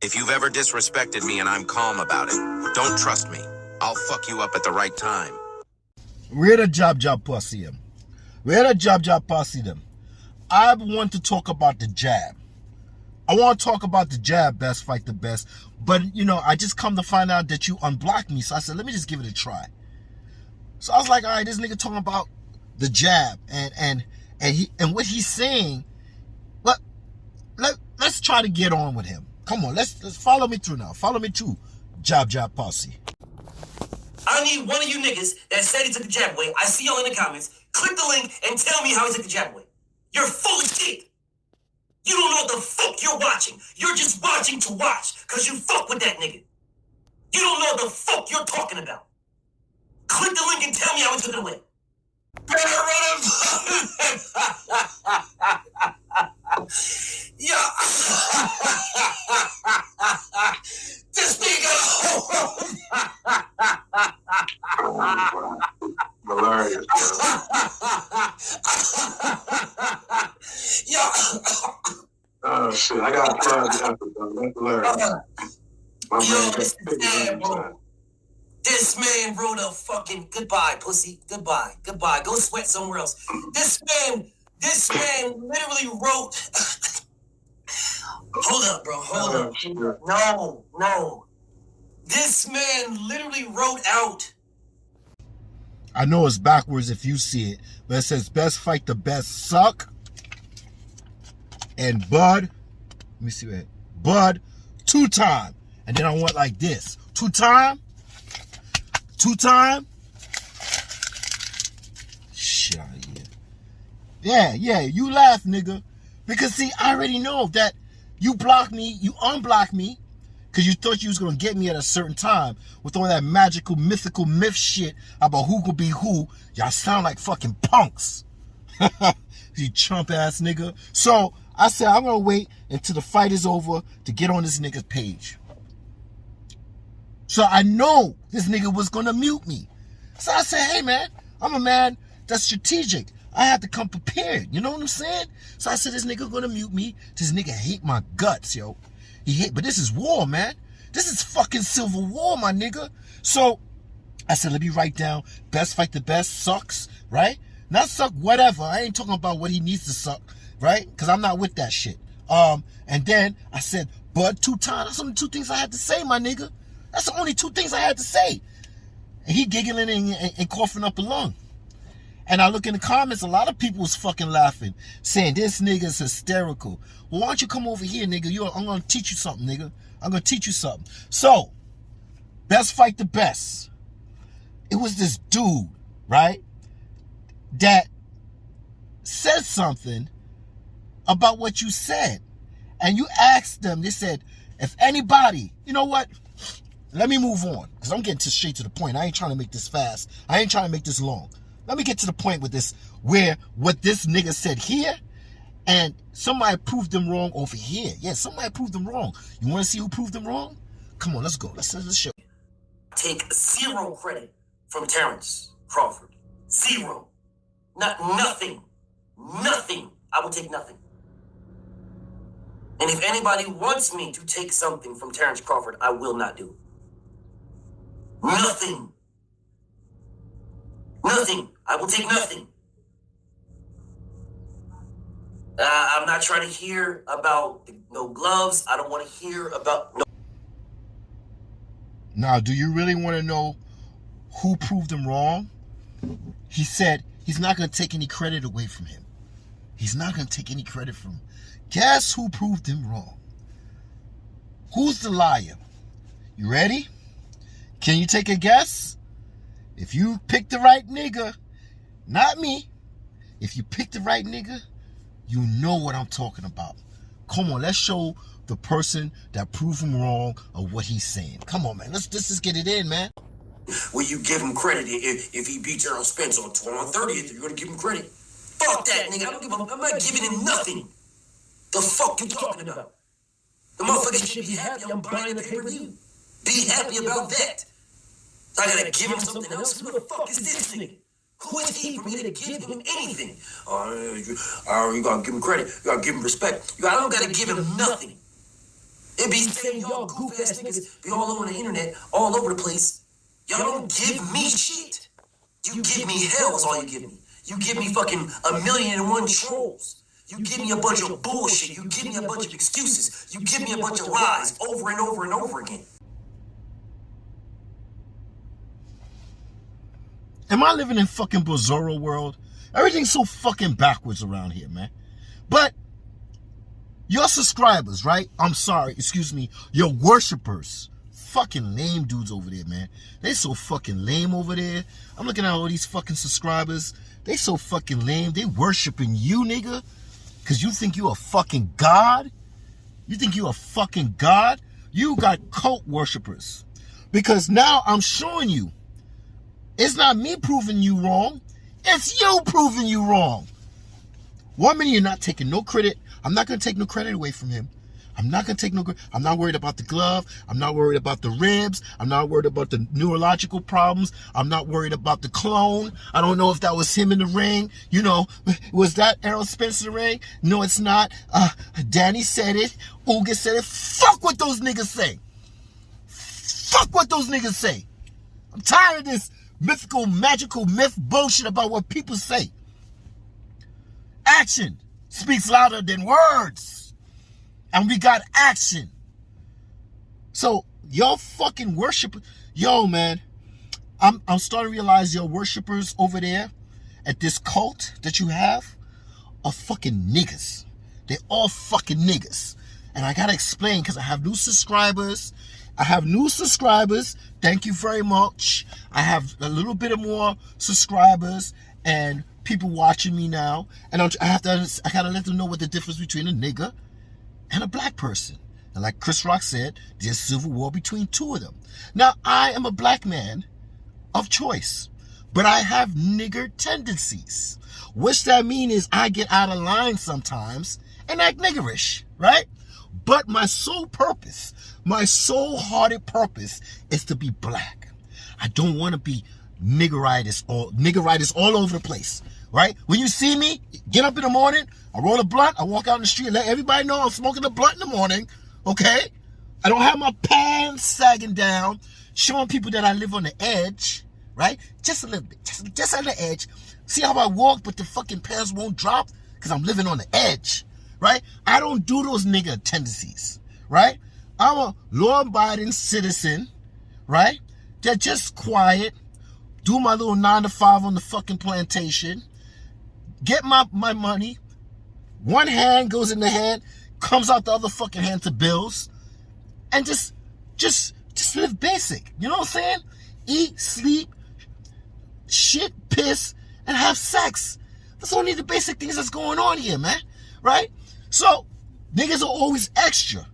If you've ever disrespected me and I'm calm about it, don't trust me. I'll fuck you up at the right time. Where the job pussy them? Where the job pussy them? I want to talk about the jab. I want to talk about the jab, best fight the best. But, you know, I just come to find out that you unblocked me. So I said, let me just give it a try. So I was like, all right, this nigga talking about the jab and what he's saying. But let's try to get on with him. Come on, let's follow me through now. Follow me through, job posse. I need one of you niggas that said he took the jab away. I see y'all in the comments. Click the link and tell me how he took the jab away. You're full of shit. You don't know what the fuck you're watching. You're just watching to watch because you fuck with that nigga. You don't know what the fuck you're talking about. Click the link and tell me how he took it away. Better run yeah. This nigga. Hilarious, Yeah. Oh shit! I got to try the episode. That's hilarious. Yo, this is bad, bro. This man wrote a fucking goodbye, pussy. Goodbye. Go sweat somewhere else. This man literally wrote. Hold up, bro. Hold up. No. This man literally wrote out. I know it's backwards if you see it, but it says best fight the best suck. And Bud, let me see what Bud, 2-time. And then I want like this. 2-time. Shit out of here. Yeah, you laugh, nigga. Because see, I already know that you blocked me, you unblocked me, because you thought you was going to get me at a certain time with all that magical, mythical myth shit about who could be who. Y'all sound like fucking punks. You chump ass nigga. So I said, I'm going to wait until the fight is over to get on this nigga's page. So I know this nigga was going to mute me. So I said, hey man, I'm a man that's strategic. I have to come prepared. You know what I'm saying? So I said, this nigga going to mute me. This nigga hate my guts, yo. But this is war, man. This is fucking civil war, my nigga. So I said, let me write down best fight the best sucks, right? Not suck whatever. I ain't talking about what he needs to suck, right? Because I'm not with that shit. And then I said, Bud, 2-time. That's only 2 things I had to say, my nigga. That's the only 2 things I had to say. And he giggling and coughing up a lung. And I look in the comments, a lot of people was fucking laughing, saying this nigga's hysterical. Well, why don't you come over here, nigga? I'm going to teach you something, nigga. I'm going to teach you something. So, best fight the best. It was this dude, right, that said something about what you said. And you asked them, they said, if anybody, you know what? Let me move on, because I'm getting straight to the point. I ain't trying to make this fast. I ain't trying to make this long. Let me get to the point with this, where what this nigga said here, and somebody proved them wrong over here. Yeah, somebody proved them wrong. You want to see who proved them wrong? Come on, let's go. Let's end the show. Take 0 credit from Terrence Crawford. 0. Nothing. I will take nothing. And if anybody wants me to take something from Terrence Crawford, I will not do it. Nothing. I will take nothing. I'm not trying to hear about no gloves. I don't want to hear about no. Now, do you really want to know who proved him wrong? He said he's not going to take any credit away from him. He's not going to take any credit from him. Guess who proved him wrong? Who's the liar? You ready? Can you take a guess? If you pick the right nigga, not me, if you pick the right nigga, you know what I'm talking about. Come on, let's show the person that proved him wrong of what he's saying. Come on, man. Let's just get it in, man. Will you give him credit if he beats Errol Spence on 30th? You're going to give him credit? Fuck that, nigga. I'm not giving him nothing. The fuck you talking about? The motherfucker should be happy I'm buying the pay-per-view. Be happy about that. I gotta give him something else? Who the fuck is this nigga? Who is he for me to give him anything? You gotta give him credit. You gotta give him respect. I don't gotta give him nothing. It be saying y'all goof ass niggas be all over the internet, all over the place. Y'all don't give me shit. You give me hell is all you give me. You give me fucking 1,000,001 trolls. You give me a bunch of bullshit. You give me a bunch of excuses. You give me a bunch of lies over and over and over again. Am I living in fucking Bizarro world? Everything's so fucking backwards around here, man. But your subscribers, right? I'm sorry, excuse me, your worshipers. Fucking lame dudes over there, man. They so fucking lame over there. I'm looking at all these fucking subscribers. They so fucking lame. They worshiping you, nigga. Because you think you a fucking god? You think you a fucking god? You got cult worshipers. Because now I'm showing you. It's not me proving you wrong. It's you proving you wrong. 1 minute you're not taking no credit. I'm not going to take no credit away from him. I'm not going to take no credit. I'm not worried about the glove. I'm not worried about the ribs. I'm not worried about the neurological problems. I'm not worried about the clone. I don't know if that was him in the ring. You know, was that ERROL Spence in the ring? No, it's not. Danny said it. Uga said it. Fuck what those niggas say. Fuck what those niggas say. I'm tired of this mythical, magical myth bullshit about what people say. Action speaks louder than words. And we got action. So y'all fucking worship. Yo, man. I'm starting to realize your worshipers over there at this cult that you have are fucking niggas. They're all fucking niggas. And I gotta explain because I have new subscribers. Thank you very much. I have a little bit of more subscribers and people watching me now. And I gotta let them know what the difference between a nigga and a black person. And like Chris Rock said, there's civil war between two of them. Now, I am a black man of choice, but I have nigger tendencies. Which that means is I get out of line sometimes and act niggerish, right? But my sole purpose, my soul-hearted purpose is to be black. I don't want to be niggeritis all over the place, right? When you see me, get up in the morning, I roll a blunt, I walk out in the street, let everybody know I'm smoking a blunt in the morning, okay? I don't have my pants sagging down, showing people that I live on the edge, right? Just a little bit, just on the edge. See how I walk, but the fucking pants won't drop? Because I'm living on the edge, right? I don't do those nigga tendencies, right? I'm a law-abiding citizen, right? They're just quiet, do my little 9 to 5 on the fucking plantation, get my money. One hand goes in the hand, comes out the other fucking hand to bills, and just live basic. You know what I'm saying? Eat, sleep, shit, piss, and have sex. That's only the basic things that's going on here, man. Right? So, niggas are always extra.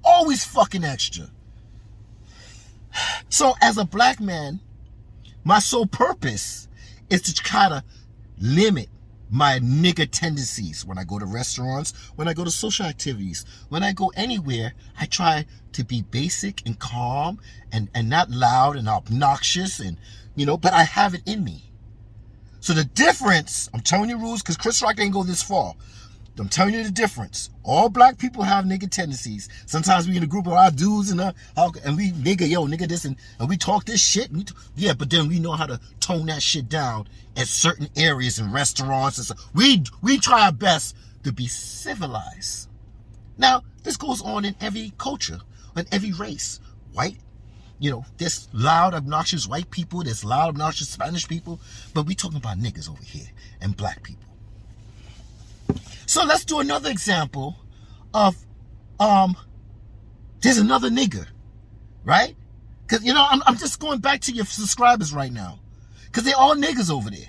Always fucking extra. So, as a black man, my sole purpose is to try to limit my nigger tendencies. When I go to restaurants, when I go to social activities, when I go anywhere, I try to be basic and calm and not loud and obnoxious and, you know, but I have it in me. So the difference, I'm telling you rules, because Chris Rock didn't go this far. I'm telling you the difference. All black people have nigga tendencies. Sometimes we in a group of our dudes and we nigga this and we talk this shit. Yeah, but then we know how to tone that shit down at certain areas and restaurants and stuff. We try our best to be civilized. Now, this goes on in every culture, in every race. White, you know, there's loud, obnoxious white people, there's loud, obnoxious Spanish people, but we talking about niggas over here and black people. So let's do another example of, there's another nigger, right? Because, you know, I'm just going back to your subscribers right now. Because they're all niggas over there.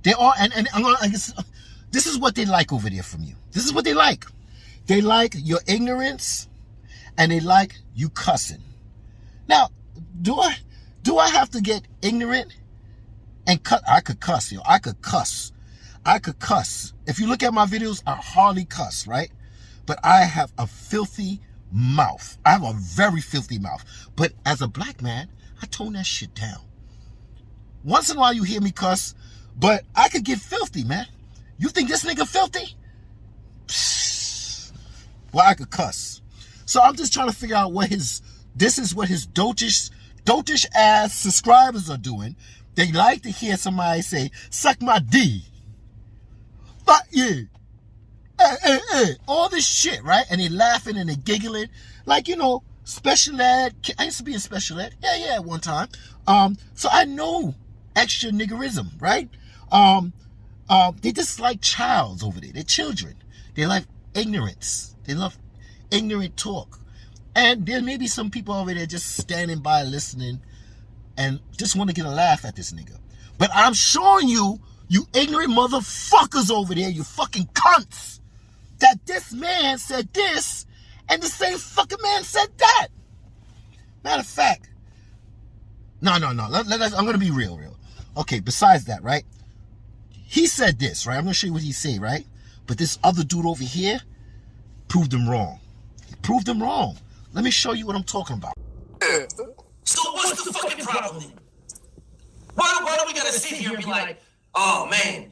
They all, and I guess, this is what they like over there from you. This is what they like. They like your ignorance, and they like you cussing. Now, do I have to get ignorant and cut? I could cuss, yo. I could cuss. If you look at my videos, I hardly cuss, right? But I have a filthy mouth. I have a very filthy mouth. But as a black man, I tone that shit down. Once in a while you hear me cuss, but I could get filthy, man. You think this nigga filthy? Well, I could cuss. So I'm just trying to figure out what this is what his dotish ass subscribers are doing. They like to hear somebody say, suck my D. Fuck you. All this shit, right? And they laughing and they giggling. Like, special ed. I used to be in special ed. Yeah, at one time. So I know extra niggerism, right? They just like childs over there. They're children. They like ignorance. They love ignorant talk. And there may be some people over there just standing by listening and just want to get a laugh at this nigga. But I'm showing you, you ignorant motherfuckers over there, you fucking cunts, that this man said this and the same fucking man said that. Matter of fact, no. I'm going to be real. Okay, besides that, right? He said this, right? I'm going to show you what he said, right? But this other dude over here proved him wrong. He proved him wrong. Let me show you what I'm talking about. So what's the fucking problem then? Why do we gotta sit here and be like, oh man,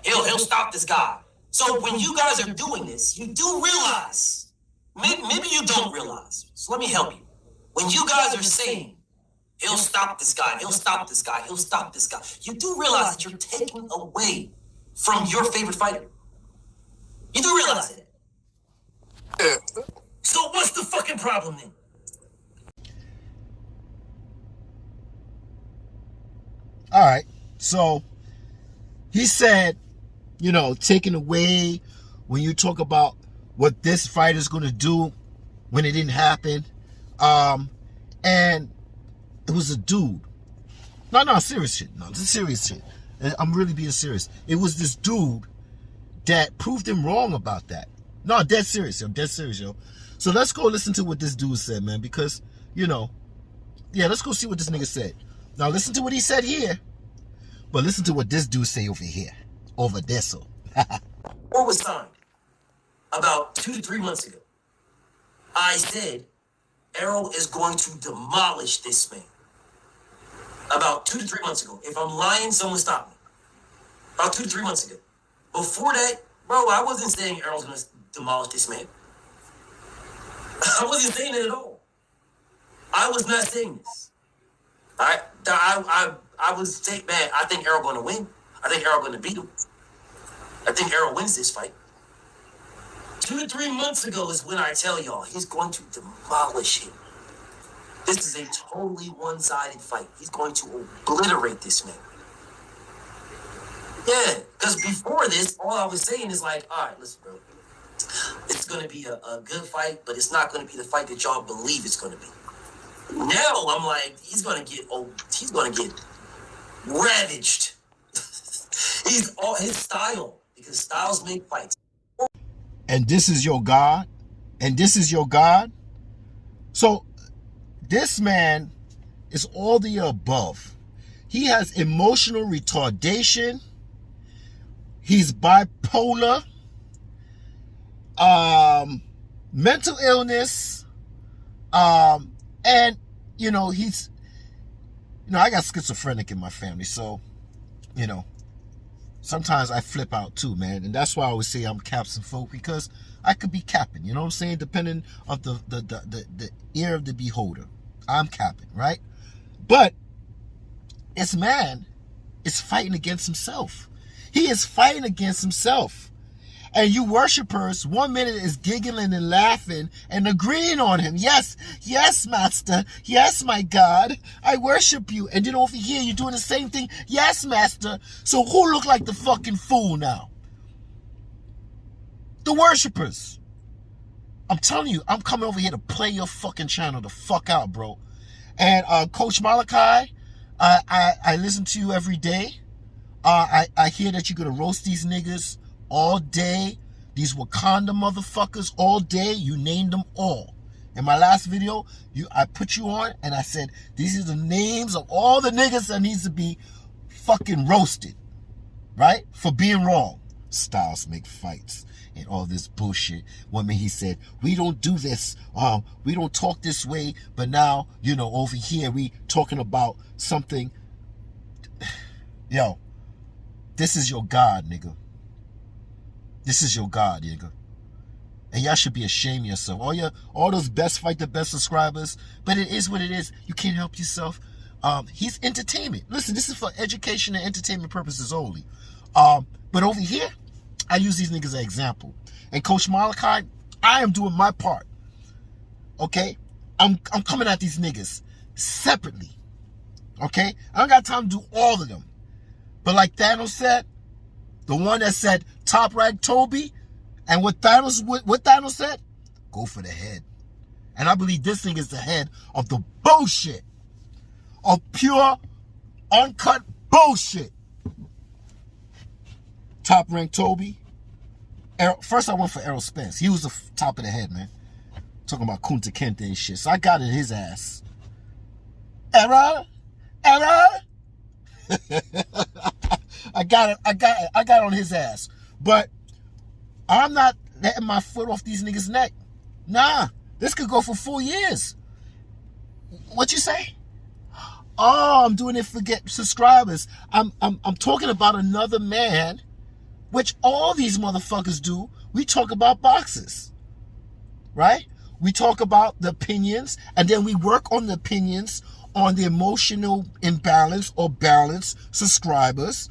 he'll stop this guy? So when you guys are doing this, you do realize, maybe you don't realize, so let me help you. When you guys are saying, he'll stop this guy, he'll stop this guy, he'll stop this guy, you do realize that you're taking away from your favorite fighter. You do realize it. So what's the fucking problem then? All right, so he said, taking away when you talk about what this fighter's going to do when it didn't happen. And it was a dude. No, serious shit. No, this is serious shit. I'm really being serious. It was this dude that proved him wrong about that. No, dead serious, yo. So let's go listen to what this dude said, man, because, let's go see what this nigga said. Now listen to what he said here, but listen to what this dude say over here, over there. So, War was signed about 2 to 3 months ago. I said, ERROL is going to demolish this man. About 2 to 3 months ago. If I'm lying, someone stop me. About 2 to 3 months ago. Before that, bro, I wasn't saying ERROL's going to demolish this man. I wasn't saying it at all. I was not saying this. All right, I was saying, man, I think ERROL going to win. I think ERROL going to beat him. I think ERROL wins this fight. 2 to 3 months ago is when I tell y'all he's going to demolish him. This is a totally one-sided fight. He's going to obliterate this man. Yeah, because before this, all I was saying is like, all right, listen, bro. It's going to be a good fight, but it's not going to be the fight that y'all believe it's going to be. Now I'm like, he's gonna get ravaged. He's all his style, because styles make fights. And this is your God, and this is your God. So this man is all the above. He has emotional retardation. He's bipolar, mental illness, and he's, I got schizophrenic in my family, so, sometimes I flip out too, man, and that's why I always say I'm capsing folk, because I could be capping, you know what I'm saying, depending of the ear of the beholder. I'm capping, right? But this man is fighting against himself. He is fighting against himself. And you worshipers, 1 minute is giggling and laughing and agreeing on him. Yes, master. Yes, my God. I worship you. And then over here, you're doing the same thing. Yes, master. So who look like the fucking fool now? The worshipers. I'm telling you, I'm coming over here to play your fucking channel the fuck out, bro. And Coach Malachi, I listen to you every day. I hear that you're going to roast these niggas all day. These Wakanda motherfuckers all day. You named them all. In my last video, I put you on and I said, these are the names of all the niggas that needs to be fucking roasted. Right? For being wrong. Styles make fights and all this bullshit. One minute he said, we don't do this. We don't talk this way. But now, over here, we talking about something. Yo, this is your God, nigga. This is your God, nigga. And y'all should be ashamed of yourself. All those best fight the best subscribers. But it is what it is. You can't help yourself. He's entertainment. Listen, this is for education and entertainment purposes only. But over here, I use these niggas as an example. And Coach Malachi, I am doing my part. Okay? I'm coming at these niggas separately. Okay? I don't got time to do all of them. But like Thanos said, the one that said top rank Toby, and what Thanos said, go for the head. And I believe this thing is the head of the bullshit. Of pure, uncut bullshit. Top rank Toby. First I went for ERROL Spence. He was the top of the head, man. Talking about Kunta Kinte and shit. So I got it in his ass. ERROL? I got it on his ass. But I'm not letting my foot off these niggas' neck. Nah, this could go for 4 years. What you say? Oh, I'm doing it for get subscribers. I'm talking about another man, which all these motherfuckers do. We talk about boxes, right? We talk about the opinions, and then we work on the opinions on the emotional imbalance or balance subscribers.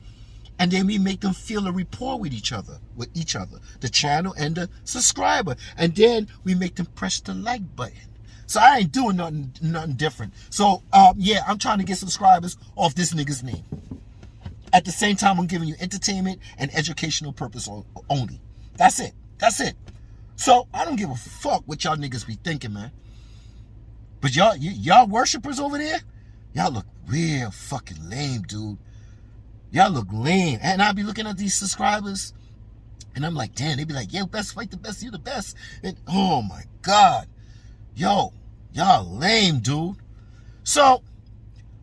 And then we make them feel a rapport with each other, the channel and the subscriber. And then we make them press the like button. So I ain't doing nothing different. So, yeah, I'm trying to get subscribers off this nigga's name. At the same time, I'm giving you entertainment and educational purpose only. That's it. That's it. So I don't give a fuck what y'all niggas be thinking, man. But y'all worshipers over there, y'all look real fucking lame, dude. Y'all look lame. And I be looking at these subscribers, and I'm like, damn, they be like, yeah, best fight the best, you the best. And oh my God. Yo, y'all lame, dude. So,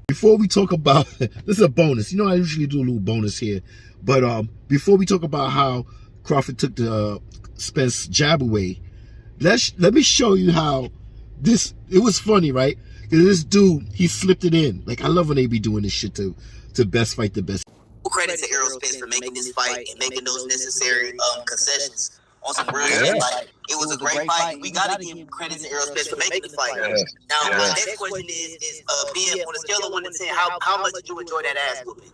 before we talk about, this is a bonus. You know, I usually do a little bonus here. But before we talk about how Crawford took the Spence jab away, let me show you how it was funny, right? Because this dude, he slipped it in. Like, I love when they be doing this shit to best fight the best. Credit to ERROL Spence for making this fight and making those necessary concessions on some real shit. Like, it was a great fight. We got to give credit to ERROL Spence for making the fight. Now, my next question is, Ben, on a scale of 1 to 10, how much did you enjoy that ass whooping?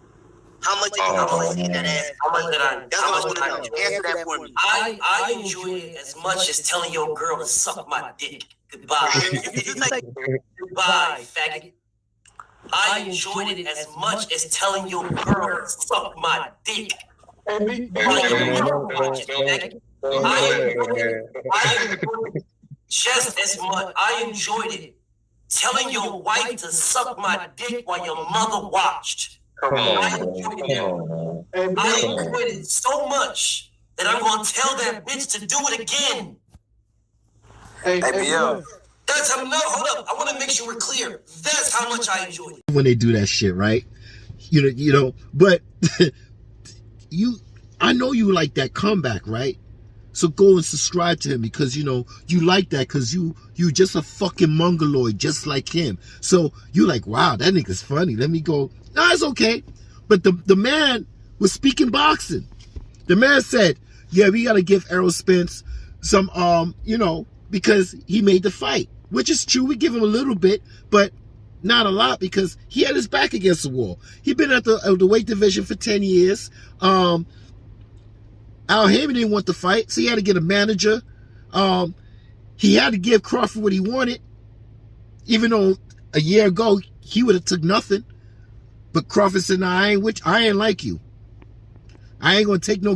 How much did you enjoy that ass? How much did I? That's what I want to know. Answer that for me. I enjoyed it as much as telling your girl to suck my dick. Goodbye. Goodbye, faggot. I enjoyed it as much as telling your girl to suck my dick. I enjoyed it just as much. I enjoyed it telling your wife to suck my dick while your mother watched. I enjoyed it so much that I'm going to tell that bitch to do it again. Hey, yo. That's how, no, hold up. I want to make sure we're clear. That's how much I enjoyed it. When they do that shit, right? You know, but I know you like that comeback, right? So go and subscribe to him because, you know, you like that because you just a fucking mongoloid just like him. So you like, wow, that nigga's funny. Let me go. No, it's okay. But the man was speaking boxing. The man said, yeah, we got to give ERROL Spence some, you know, because he made the fight. Which is true. We give him a little bit, but not a lot because he had his back against the wall. He'd been at the weight division for 10 years. Al Heyman didn't want the fight, so he had to get a manager. He had to give Crawford what he wanted, even though a year ago he would have took nothing. But Crawford said, nah, I ain't like you. I ain't gonna take no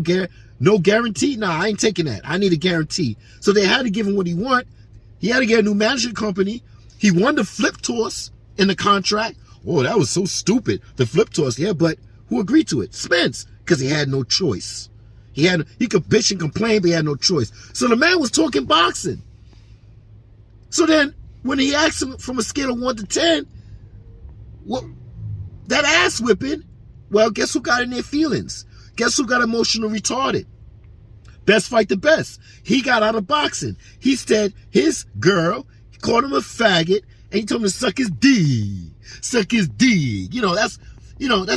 guarantee. Nah, I ain't taking that. I need a guarantee. So they had to give him what he want. He had to get a new management company. He won the flip toss in the contract. Oh, that was so stupid. The flip toss, yeah, but who agreed to it? Spence, because he had no choice. He could bitch and complain, but he had no choice. So the man was talking boxing. So then, when he asked him from a scale of 1 to 10, well, that ass whipping, well, guess who got in their feelings? Guess who got emotional retarded? Best fight the best. He got out of boxing. He said his girl called him a faggot, and he told him to suck his D. Suck his D. You know, that's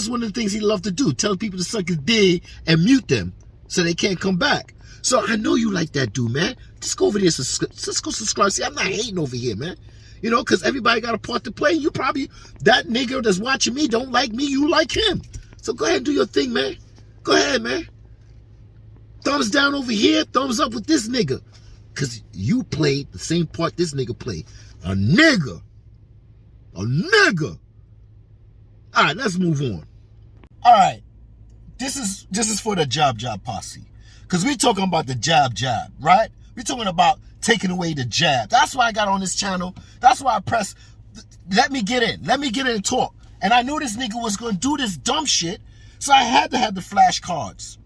one of the things he loved to do. Tell people to suck his D and mute them so they can't come back. So I know you like that dude, man. Just go over there, just go subscribe. See, I'm not hating over here, man. You know, because everybody got a part to play. You probably, that nigga that's watching me don't like me, you like him. So go ahead and do your thing, man. Go ahead, man. Thumbs down over here, thumbs up with this nigga. Because you played the same part this nigga played. A nigga. A nigga. All right, let's move on. All right. This is for the jab posse. Because we talking about the jab, right? We're talking about taking away the jab. That's why I got on this channel. That's why I pressed, let me get in. Let me get in and talk. And I knew this nigga was going to do this dumb shit. So I had to have the flashcards.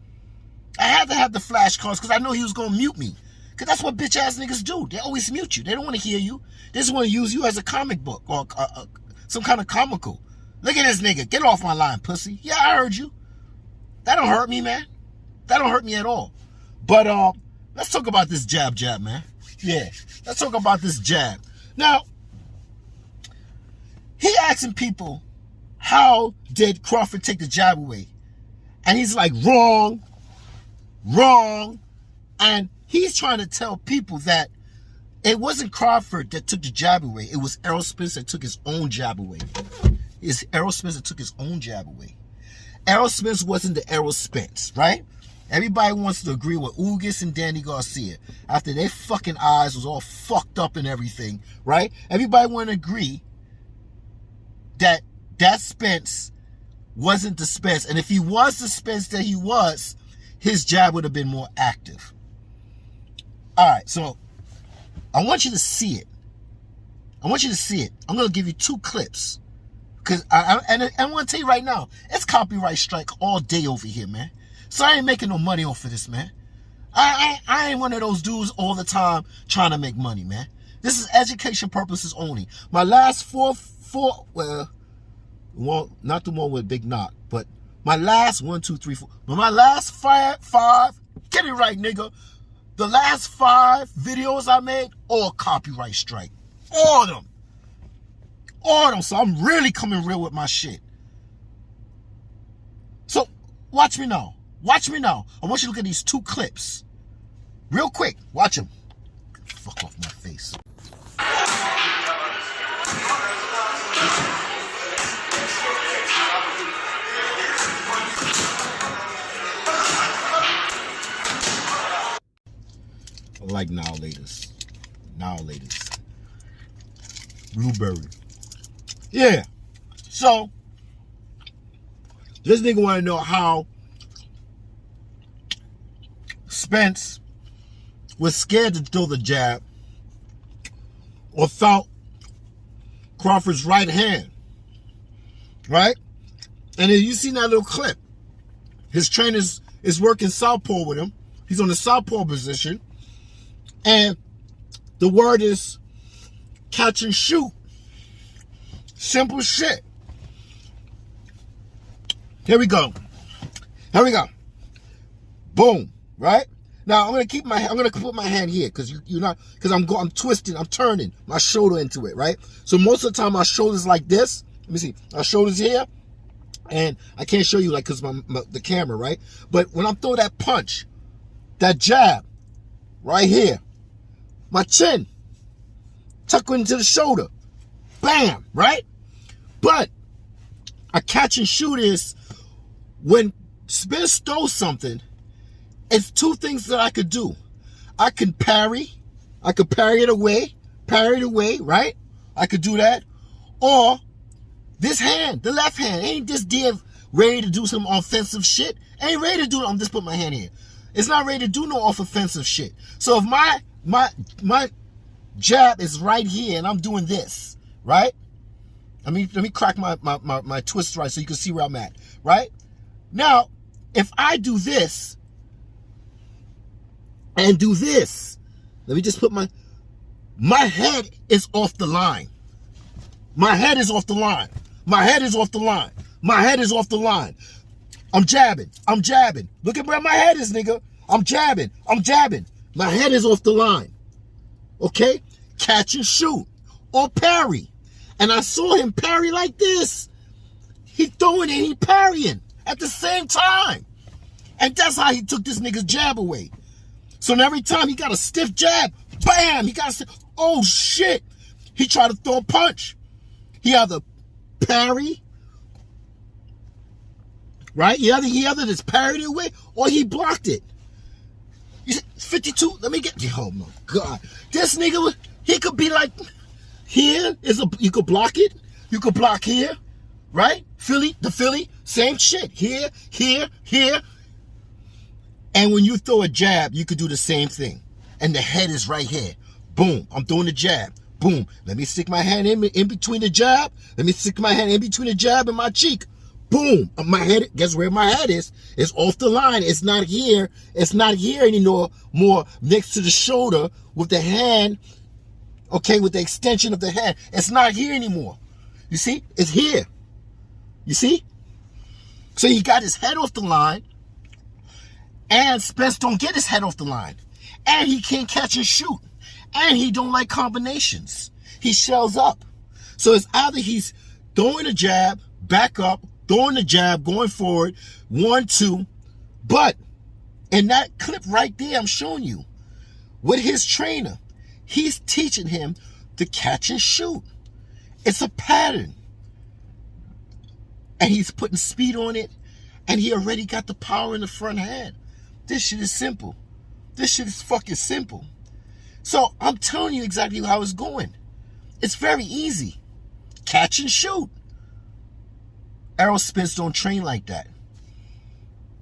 I had to have the flashcards because I know he was going to mute me. Because that's what bitch ass niggas do. They always mute you. They don't want to hear you. They just want to use you as a comic book or some kind of comical. Look at this nigga. Get off my line, pussy. Yeah, I heard you. That don't hurt me, man. That don't hurt me at all. But let's talk about this jab, man. Yeah, let's talk about this jab. Now, he asking people, how did Crawford take the jab away? And he's like, wrong. And he's trying to tell people that it wasn't Crawford that took the jab away. It was ERROL Spence that took his own jab away. It's ERROL Spence that took his own jab away. ERROL Spence wasn't the ERROL Spence, right? Everybody wants to agree with Ugis and Danny Garcia after their fucking eyes was all fucked up and everything, right? Everybody want to agree that Spence wasn't the Spence. And if he was the Spence that he was, his jab would have been more active. All right, so I want you to see it. I want you to see it. I'm going to give you 2 clips. Because I want to tell you right now, it's copyright strike all day over here, man. So I ain't making no money off of this, man. I ain't one of those dudes all the time trying to make money, man. This is education purposes only. My last four, well, not the one with Big Knock, but my last 1, 2, 3, 4. But my last five, get it right, nigga. The last 5 videos I made, all copyright strike. All of them. All of them. So I'm really coming real with my shit. So watch me now. Watch me now. I want you to look at these 2 clips. Real quick. Watch them. Fuck off my face. I like now latest. Blueberry. Yeah. So this nigga want to know how Spence was scared to throw the jab or felt Crawford's right hand, right? And then you see that little clip. His trainer is working southpaw with him. He's on the southpaw position. And the word is catch and shoot. Simple shit. Here we go. Boom. Right? Now I'm gonna put my hand here because I'm twisting, I'm turning my shoulder into it, right? So most of the time my shoulder's like this. Let me see. My shoulder's here. And I can't show you like because the camera, right? But when I'm throwing that punch, that jab, right here, my chin, tuck into the shoulder, bam, right? But a catch and shoot is when Spence throws something, it's 2 things that I could do. I can parry. I could parry it away, right? I could do that. Or this hand, the left hand, ain't this dev ready to do some offensive shit? Ain't ready to do it. I'm just put my hand here. It's not ready to do no offensive shit. So if my jab is right here and I'm doing this, right? Let me crack my twist right so you can see where I'm at, right? Now, if I do this and do this, let me just put my head is off the line. My head is off the line. My head is off the line. My head is off the line. I'm jabbing. Look at where my head is, nigga. I'm jabbing. My head is off the line. Okay? Catch and shoot. Or parry. And I saw him parry like this. He throwing and he parrying at the same time. And that's how he took this nigga's jab away. So now every time he got a stiff jab, bam, he got a stiff, oh shit. He tried to throw a punch. He either parry, right? He either just parried it away or he blocked it. You said 52, let me get, oh my God. This nigga, he could be like, here is a, you could block it. You could block here, right? The Philly, same shit. Here, here, here. And when you throw a jab, you could do the same thing. And the head is right here. Boom, I'm throwing the jab. Boom, let me stick my hand in between the jab. Let me stick my hand in between the jab and my cheek. Boom, my head, guess where my head is? It's off the line. It's not here. It's not here anymore. More next to the shoulder with the hand, okay, with the extension of the hand. It's not here anymore. You see? It's here. You see? So he got his head off the line, and Spence don't get his head off the line. And he can't catch and shoot. And he don't like combinations. He shells up. So it's either he's throwing a jab, back up, throwing the jab, going forward, 1, 2. But in that clip right there I'm showing you, with his trainer, he's teaching him to catch and shoot. It's a pattern. And he's putting speed on it, and he already got the power in the front hand. This shit is simple. This shit is fucking simple. So I'm telling you exactly how it's going. It's very easy. Catch and shoot. ERROL Spence don't train like that.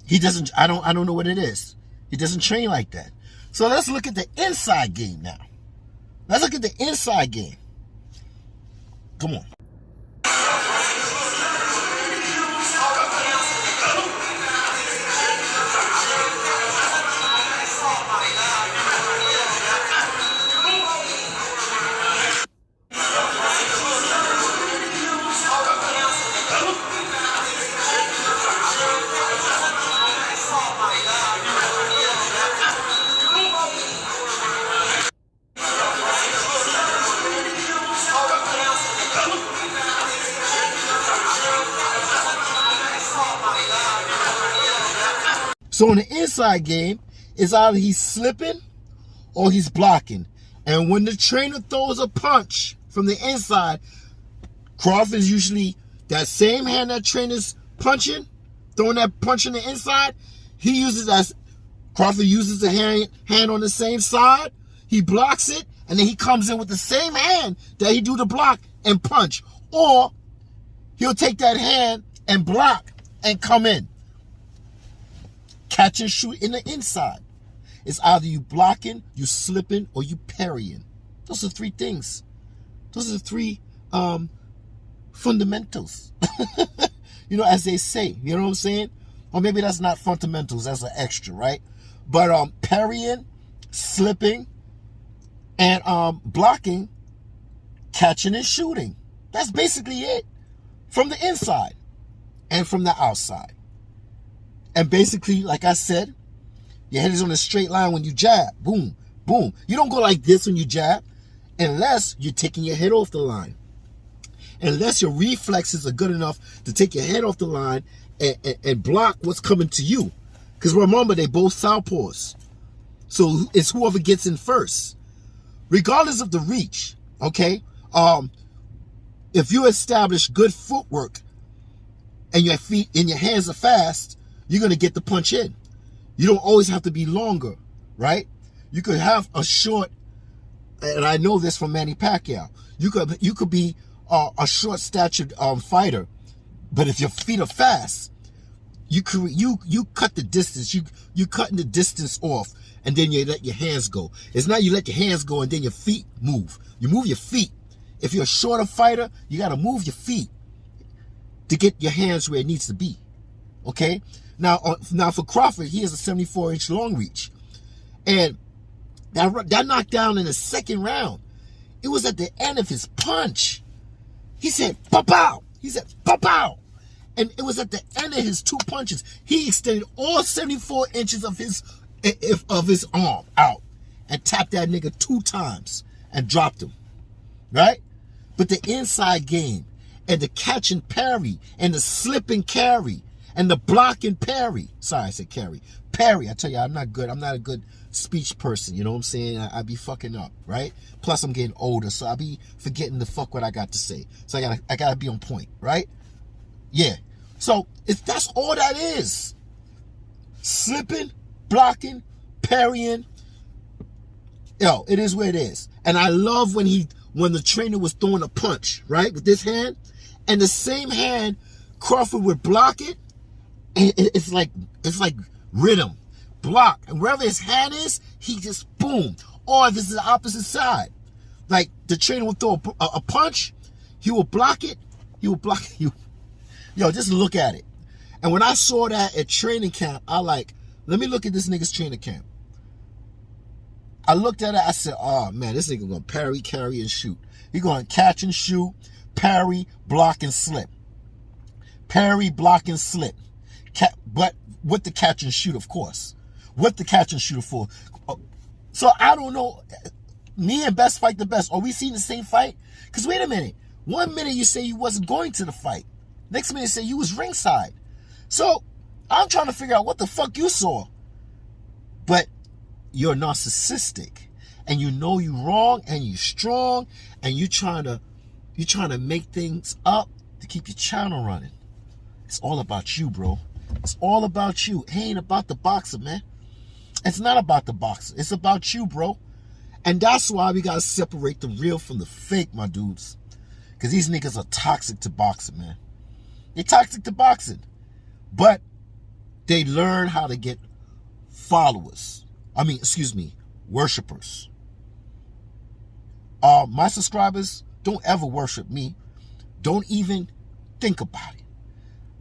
He doesn't, I don't know what it is. He doesn't train like that. So let's look at the inside game now. Let's look at the inside game. Come on. So in the inside game, it's either he's slipping or he's blocking. And when the trainer throws a punch from the inside, Crawford is usually that same hand that trainer's punching, throwing that punch in the inside. He uses that. Crawford uses the hand on the same side. He blocks it, and then he comes in with the same hand that he do the block and punch. Or he'll take that hand and block and come in. Catch and shoot in the inside. It's either you blocking, you slipping, or you parrying. Those are three things. Those are the three fundamentals. You know, as they say. You know what I'm saying? Or maybe that's not fundamentals. That's an extra, right? But parrying, slipping, and blocking, catching and shooting. That's basically it. From the inside and from the outside. And basically, like I said, your head is on a straight line when you jab. Boom, boom. You don't go like this when you jab unless you're taking your head off the line. Unless your reflexes are good enough to take your head off the line and block what's coming to you. Because remember, they both southpaws. So it's whoever gets in first. Regardless of the reach, okay? If you establish good footwork and your feet and your hands are fast, you're going to get the punch in. You don't always have to be longer, right? You could have a short, and I know this from Manny Pacquiao. You could be a short-statured fighter, but if your feet are fast, you cut the distance. You cutting the distance off, and then you let your hands go. It's not you let your hands go and then your feet move. You move your feet. If you're a shorter fighter, you got to move your feet to get your hands where it needs to be. Okay. Now for Crawford, he has a 74-inch long reach. And that knockdown in the second round, it was at the end of his punch. He said, "Pow!" He said, "Pow!" And it was at the end of his two punches. He extended all 74 inches of his arm out and tapped that nigga 2 times and dropped him. Right? But the inside game and the catch and parry and the slip and carry and the block and parry. Sorry, I said carry. Parry. I tell you, I'm not good. I'm not a good speech person, you know what I'm saying? I be fucking up, right? Plus I'm getting older, so I be forgetting the fuck what I got to say. So I gotta be on point, right? Yeah. So if that's all that is, slipping, blocking, parrying, yo, it is what it is. And I love when the trainer was throwing a punch, right, with this hand, and the same hand Crawford would block it, and it's like rhythm, block, and wherever his hand is, he just boom. Or if this is the opposite side, like the trainer would throw a punch, he will block it, you. Yo, just look at it. And when I saw that at training camp, let me look at this nigga's training camp. I looked at it, I said, oh man, this nigga gonna parry, carry, and shoot. He gonna catch and shoot, parry, block, and slip. Parry, block, and slip. But with the catch and shoot, of course. With the catch and shoot for. So I don't know. Me and Best fight the best. Are we seeing the same fight? Because wait a minute. 1 minute you say you wasn't going to the fight. Next minute you say you was ringside. So I'm trying to figure out what the fuck you saw. But you're narcissistic. And you know you wrong and you strong. And you trying to make things up to keep your channel running. It's all about you, bro. It's all about you. It ain't about the boxer, man. It's not about the boxer. It's about you, bro. And that's why we got to separate the real from the fake, my dudes. Because these niggas are toxic to boxing, man. They're toxic to boxing. But they learn how to get followers. Worshipers. My subscribers, don't ever worship me. Don't even think about it.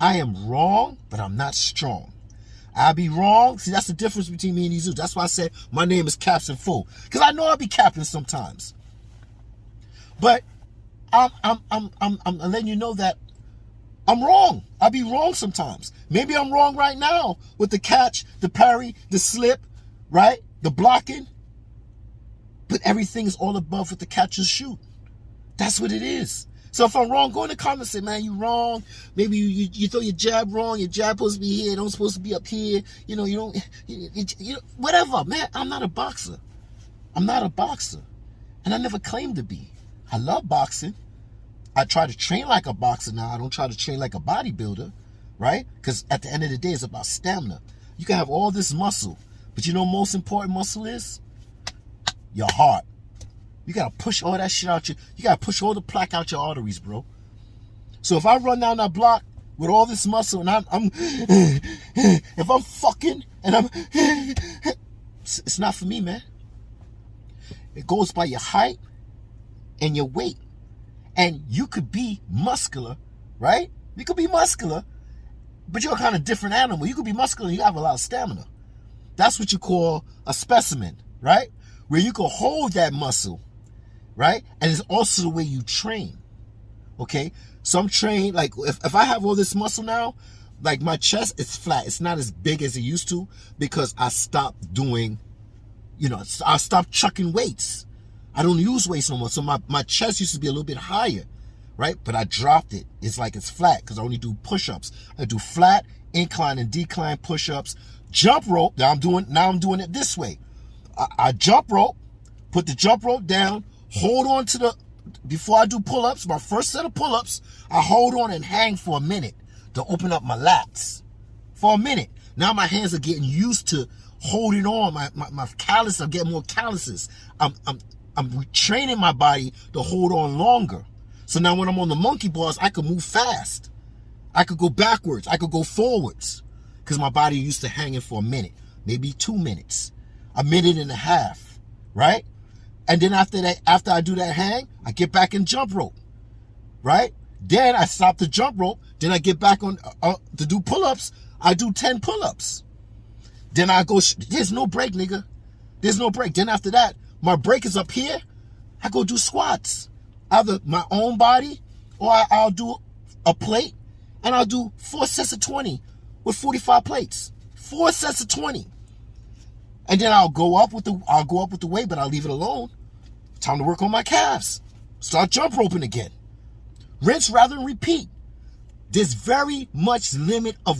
I am wrong, but I'm not strong. I be wrong. See, that's the difference between me and these dudes. That's why I said my name is Caps in Full. Because I know I be capping sometimes. But I'm letting you know that I'm wrong. I be wrong sometimes. Maybe I'm wrong right now with the catch, the parry, the slip, right? The blocking. But everything is all above with the catch and shoot. That's what it is. So if I'm wrong, go in the comments and say, man, you wrong. Maybe you throw your jab wrong. Your jab supposed to be here. Don't supposed to be up here. You know, you whatever, man. I'm not a boxer. I'm not a boxer. And I never claimed to be. I love boxing. I try to train like a boxer now. I don't try to train like a bodybuilder, right? Because at the end of the day, it's about stamina. You can have all this muscle, but you know most important muscle is? Your heart. You got to push all that shit out you got to push all the plaque out your arteries, bro. So if I run down that block with all this muscle and I'm if I'm fucking and I'm it's not for me, man. It goes by your height and your weight. And you could be muscular, right? You could be muscular, but you're a kind of different animal. You could be muscular and you have a lot of stamina. That's what you call a specimen, right? Where you can hold that muscle, right? And it's also the way you train, okay? So I'm trained, like if I have all this muscle now, like my chest is flat. It's not as big as it used to because I stopped doing, I stopped chucking weights. I don't use weights no more. So my chest used to be a little bit higher, right? But I dropped it. It's like it's flat because I only do push-ups. I do flat, incline, and decline push-ups. Jump rope. Now I'm doing it this way. I jump rope, put the jump rope down, hold on to before I do pull-ups, my first set of pull-ups, I hold on and hang for a minute to open up my lats. For a minute. Now my hands are getting used to holding on. My callus, I'm getting more calluses. I'm training my body to hold on longer. So now when I'm on the monkey bars, I can move fast. I could go backwards. I could go forwards. Because my body used to hanging for a minute. Maybe 2 minutes. A minute and a half. Right? And then after that, after I do that hang, I get back in jump rope. Right? Then I stop the jump rope. Then I get back on to do pull-ups. I do 10 pull-ups. Then I go, there's no break, nigga. There's no break. Then after that, my break is up here. I go do squats. Either my own body or I'll do a plate and I'll do 4 sets of 20 with 45 plates. 4 sets of 20. And then I'll go up with the weight, but I'll leave it alone. Time to work on my calves. Start jump roping again. Rinse rather than repeat. There's very much limit of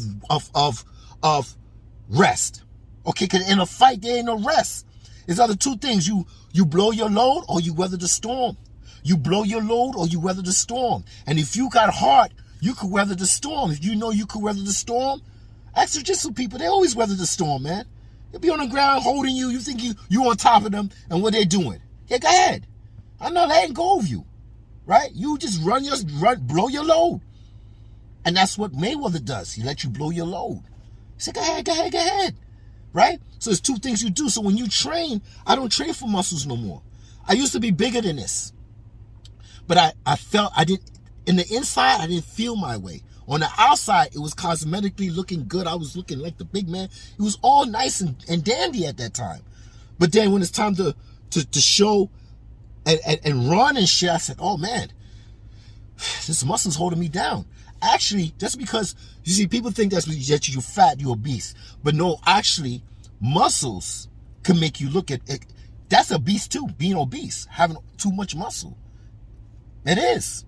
rest. Okay, because in a fight, there ain't no rest. There's other two things. You blow your load or you weather the storm. You blow your load or you weather the storm. And if you got heart, you could weather the storm. If you know you could weather the storm, ask jiu-jitsu people, they always weather the storm, man. They'll be on the ground holding you. You think you on top of them, and what they doing? Yeah, go ahead. I know they ain't go over you, right? You just blow your load. And that's what Mayweather does. He lets you blow your load. He said, go ahead. Right? So there's two things you do. So when you train, I don't train for muscles no more. I used to be bigger than this. But I felt in the inside, I didn't feel my way. On the outside, it was cosmetically looking good. I was looking like the big man. It was all nice and dandy at that time. But then when it's time to show and run and shit, I said, oh man, this muscle's holding me down. Actually, that's because, you see, people think that you're fat, you're obese. But no, actually, muscles can make you look at it. That's obese too, being obese, having too much muscle. It is.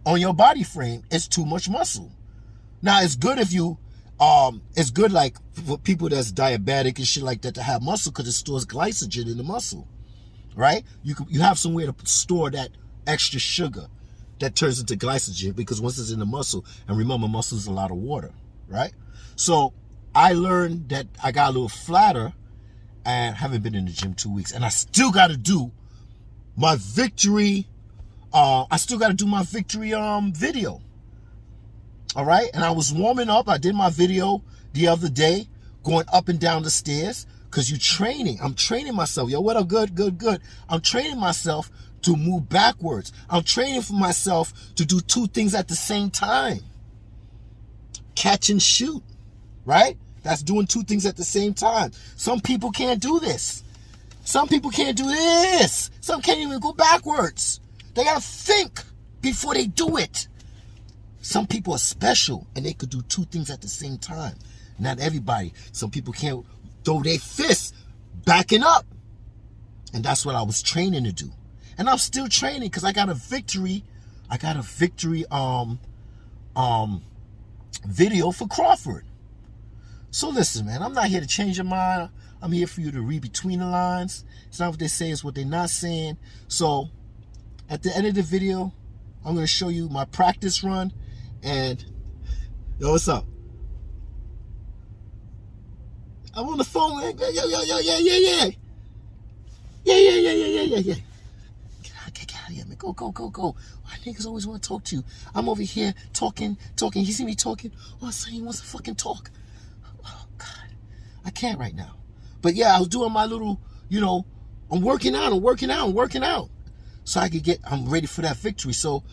On your body frame, it's too much muscle. Now, it's good if you, it's good like for people that's diabetic and shit like that to have muscle because it stores glycogen in the muscle, right? You have somewhere to store that extra sugar that turns into glycogen because once it's in the muscle, and remember, muscle is a lot of water, right? So I learned that I got a little flatter and haven't been in the gym 2 weeks, and I still got to do my victory. I still got to do my victory video. All right, and I was warming up. I did my video the other day, going up and down the stairs because you're training. I'm training myself. Yo, what up? Good. I'm training myself to move backwards. I'm training for myself to do two things at the same time. Catch and shoot, right? That's doing two things at the same time. Some people can't do this. Some people can't do this. Some can't even go backwards. They gotta think before they do it. Some people are special and they could do two things at the same time. Not everybody. Some people can't throw their fists backing up. And that's what I was training to do. And I'm still training because I got a victory. Video for Crawford. So listen, man, I'm not here to change your mind. I'm here for you to read between the lines. It's not what they say, it's what they're not saying. So at the end of the video, I'm going to show you my practice run. And yo, what's up? I'm on the phone, man. Yeah. Get out of here, man. Go. Why niggas always want to talk to you? I'm over here talking. You see me talking? Oh, son, he wants to fucking talk. Oh, God. I can't right now. But yeah, I was doing my little, I'm working out. So I'm ready for that victory. So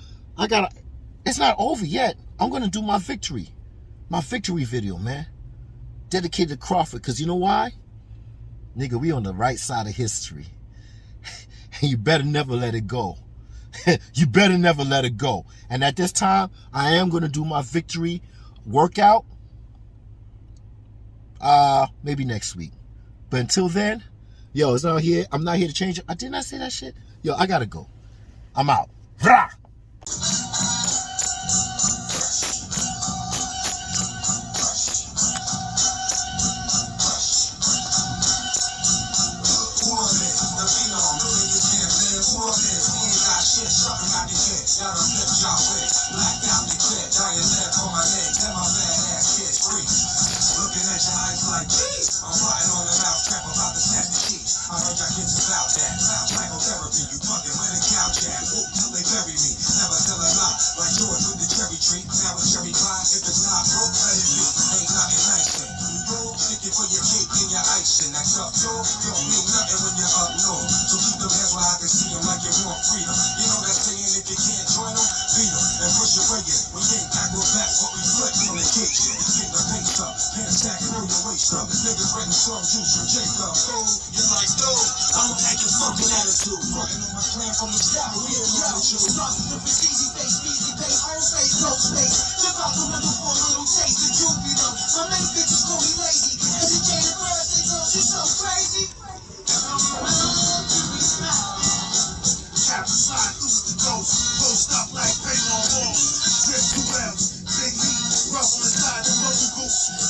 it's not over yet. I'm going to do my victory video, man. Dedicated to Crawford. Because you know why? Nigga, we on the right side of history. And you better never let it go. You better never let it go. And at this time, I am going to do my victory workout. Maybe next week. But until then, yo, it's not here. I'm not here to change it. I did not say that shit. Yo, I gotta go. I'm out. Rah!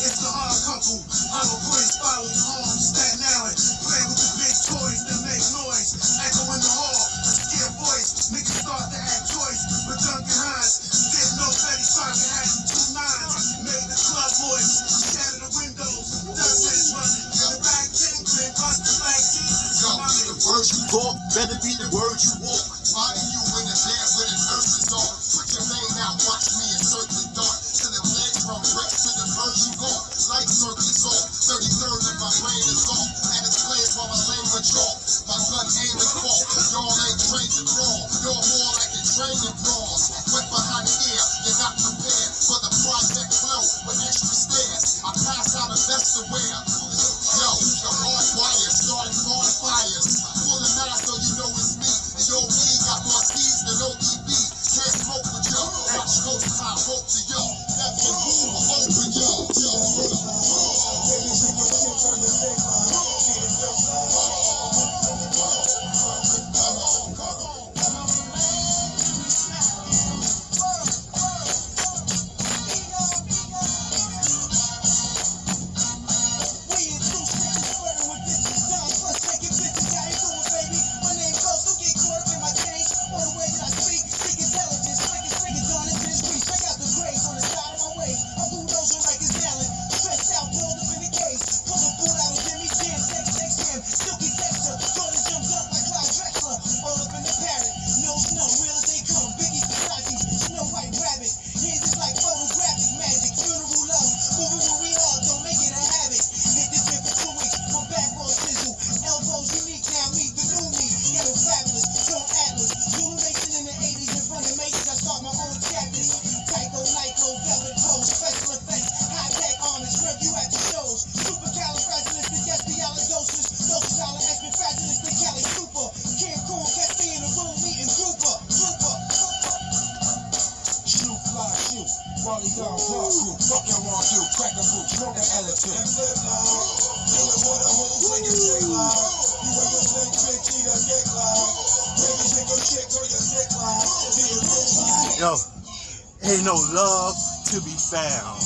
It's the hard couple. I'm a prince following words you talk better be the words you walk. Body you in the bed with a nurse's on. Put your vein out, watch me insert the dart. To the legs from bricks to the virgin gold. Light circuits off, 33rd of my brain is off. And it's players while my language off. My gun aim and fall. Y'all ain't trained to crawl. You're more like a training brawls. Went behind the ear, you're not prepared for the project flow with extra stairs. I pass out a vest to wear. Yo, the hard wire starting on fires. Pull the mask so you know it's me. And yo, we got more C's than ODB. Can't smoke with yo. Watch ghost time, hope to yo. That's the room, open yo. Yo, ain't no love to be found.